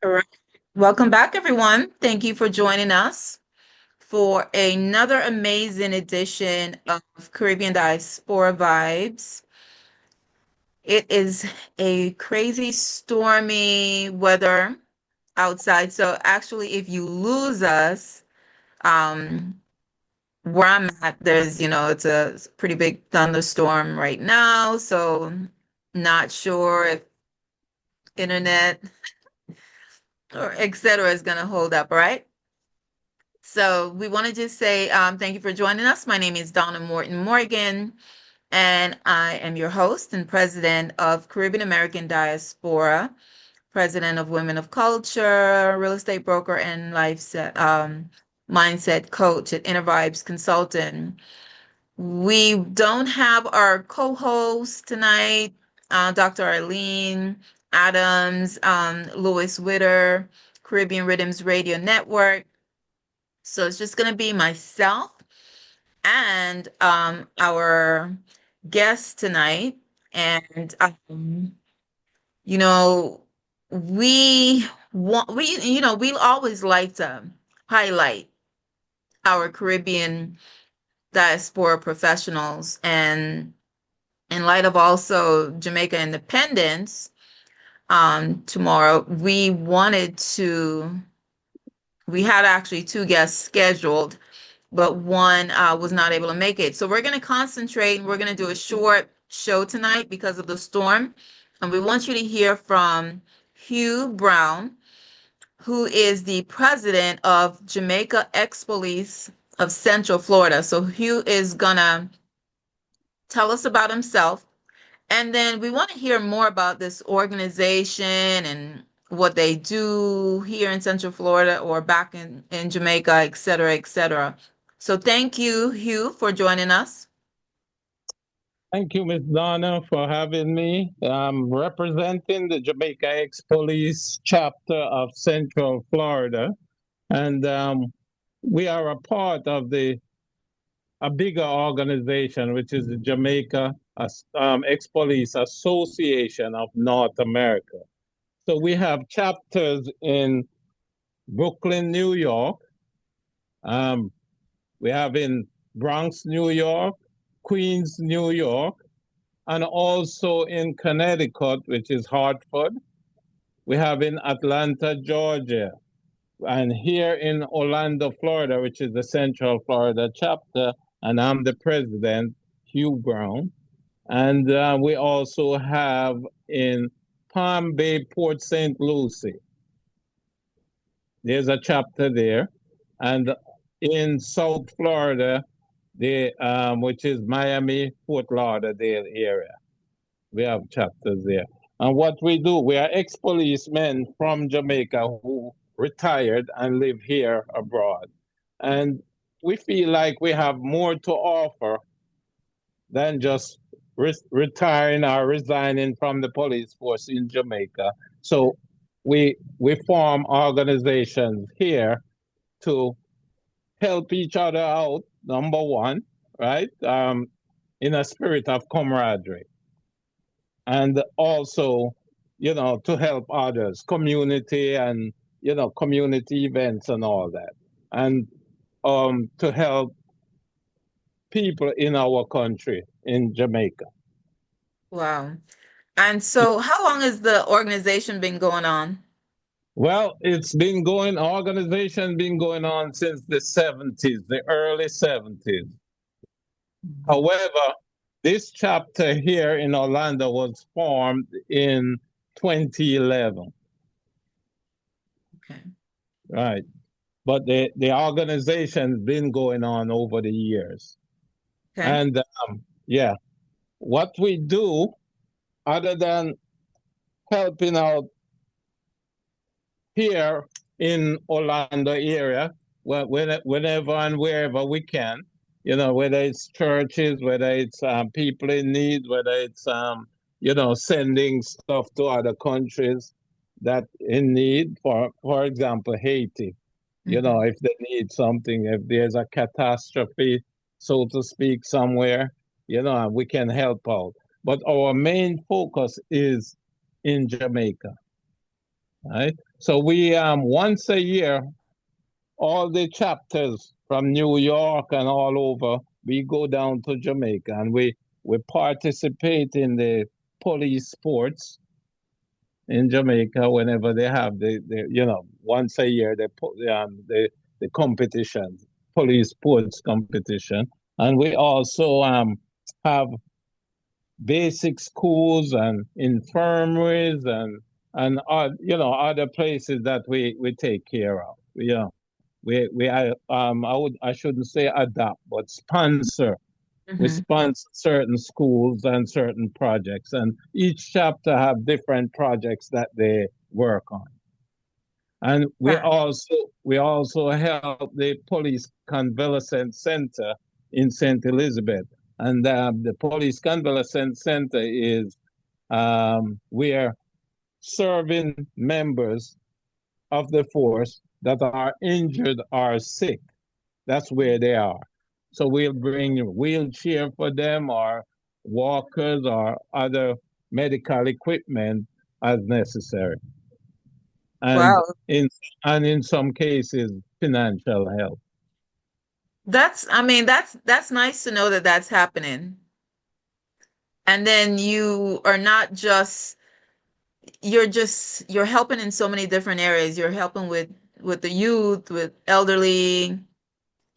All right. Welcome back, everyone. Thank you for joining us for another amazing edition of Caribbean Diaspora Vibes. It is a crazy, stormy weather outside. So, actually, if you lose us, um, where I'm at, it's a pretty big thunderstorm right now. So, not sure if internet or et cetera is going to hold up, all right? So we want to just say thank you for joining us. My name is Donna Morton, and I am your host and president of Caribbean American Diaspora, president of Women of Culture, real estate broker, and mindset coach at Inner Vibes Consultant. We don't have our co-host tonight, Dr. Arlene Adams, Lewis Witter, Caribbean Rhythms Radio Network. So it's just going to be myself and our guest tonight. And you know, we always like to highlight our Caribbean diaspora professionals, and in light of also Jamaica independence tomorrow, we had actually two guests scheduled, but one was not able to make it. So we're going to concentrate and we're going to do a short show tonight because of the storm. And we want you to hear from Hugh Brown, who is the president of Jamaica Ex-Police of Central Florida. So Hugh is going to tell us about himself. And then we want to hear more about this organization and what they do here in Central Florida or back in Jamaica, et cetera, et cetera. So thank you, Hugh, for joining us. Thank you, Ms. Donna, for having me. I'm representing the Jamaica Ex-Police chapter of Central Florida, and we are a part of a bigger organization, which is the Jamaica Ex-Police Association of North America. So we have chapters in Brooklyn, New York. We have in Bronx, New York, Queens, New York, and also in Connecticut, which is Hartford. We have in Atlanta, Georgia, and here in Orlando, Florida, which is the Central Florida chapter, and I'm the president, Hugh Brown. And we also have in Palm Bay, Port St. Lucie. There's a chapter there. And in South Florida, which is Miami, Fort Lauderdale area. We have chapters there. And what we do, we are ex-policemen from Jamaica who retired and live here abroad. And we feel like we have more to offer than just retiring or resigning from the police force in Jamaica. So we form organizations here to help each other out, number one, right? In a spirit of camaraderie. And also, to help others, community and, community events and all that. And to help people in our country, in Jamaica. Wow. And so how long has the organization been going on? Well, organization been going on since the 70s, the early 70s. However, this chapter here in Orlando was formed in 2011. Okay. Right. But the organization's been going on over the years. Okay. And yeah, what we do, other than helping out here in Orlando area, whenever and wherever we can, whether it's churches, whether it's people in need, whether it's sending stuff to other countries that in need, for example, Haiti. If they need something, if there's a catastrophe, so to speak, somewhere, we can help out. But our main focus is in Jamaica, right? So we once a year, all the chapters from New York and all over, we go down to Jamaica and we participate in the police sports in Jamaica whenever they have once a year the competition, police sports competition, and we also have basic schools and infirmaries and other places that we take care of. I shouldn't say adopt, but sponsor. We Mhm. sponsor certain schools and certain projects, and each chapter have different projects that they work on. And Right. we also help the police convalescent center in St. Elizabeth, and the police convalescent center is where serving members of the force that are injured or sick. That's where they are. So we'll bring a wheelchair for them or walkers or other medical equipment as necessary. And Wow. in some cases, financial help. I mean, that's nice to know that that's happening. And then you are not just you're helping in so many different areas. You're helping with the youth, with elderly,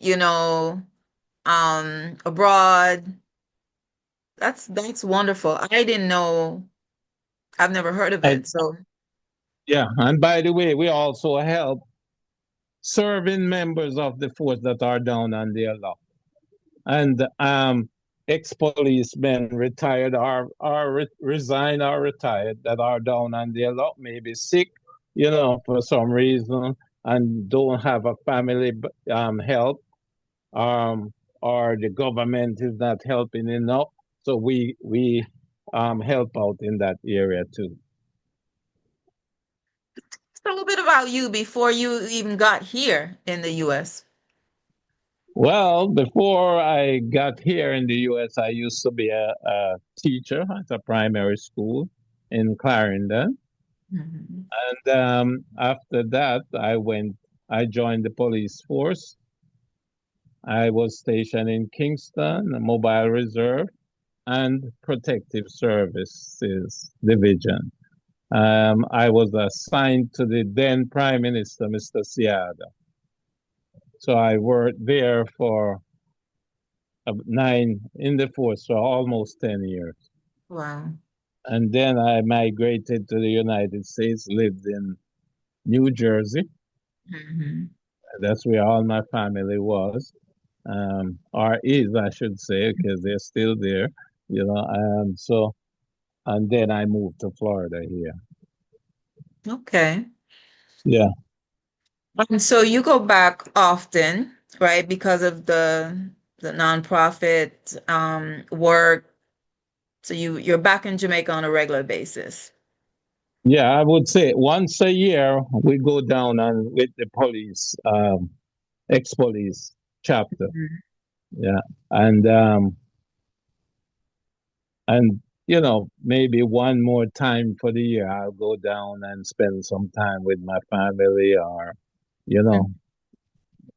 you know, abroad. That's wonderful. I didn't know. I've never heard of And it. So, yeah, and by the way, we also help serving members of the force that are down on their luck. And ex-policemen retired or resigned or retired that are down on their luck, maybe sick, for some reason, and don't have a family help, um, or the government is not helping enough. So we help out in that area too. a little bit about you before you even got here in the US. Well, before I got here in the US, I used to be a teacher at a primary school in Clarendon. Mhm. And after that, I joined the police force. I was stationed in Kingston, a mobile reserve, and protective services division. I was assigned to the then Prime Minister, Mr. Siada. So I worked there for nine in the force for almost 10 years. Wow. And then I migrated to the United States, lived in New Jersey. Mhm. That's where all my family was, or is, I should say, because they're still there, and then I moved to Florida here. Okay. Yeah. And so you go back often, right? Because of the nonprofit work. So you're back in Jamaica on a regular basis. Yeah, I would say once a year we go down and with the police, ex-police chapter. Mhm. Yeah. And maybe one more time for the year, I'll go down and spend some time with my family or, you know,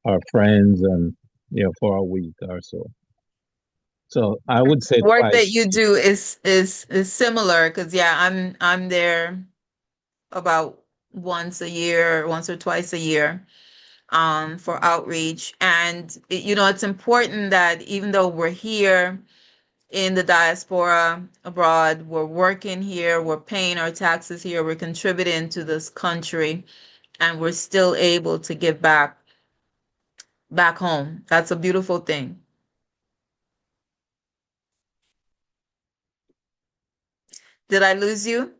our friends and, for a week or so. So I would say Work that twice. you do is similar because yeah, I'm there about once a year, once or twice a year, for outreach. And it's important that even though we're here in the diaspora abroad, we're working here, we're paying our taxes here, we're contributing to this country, and we're still able to give back home. That's a beautiful thing. Did I lose you?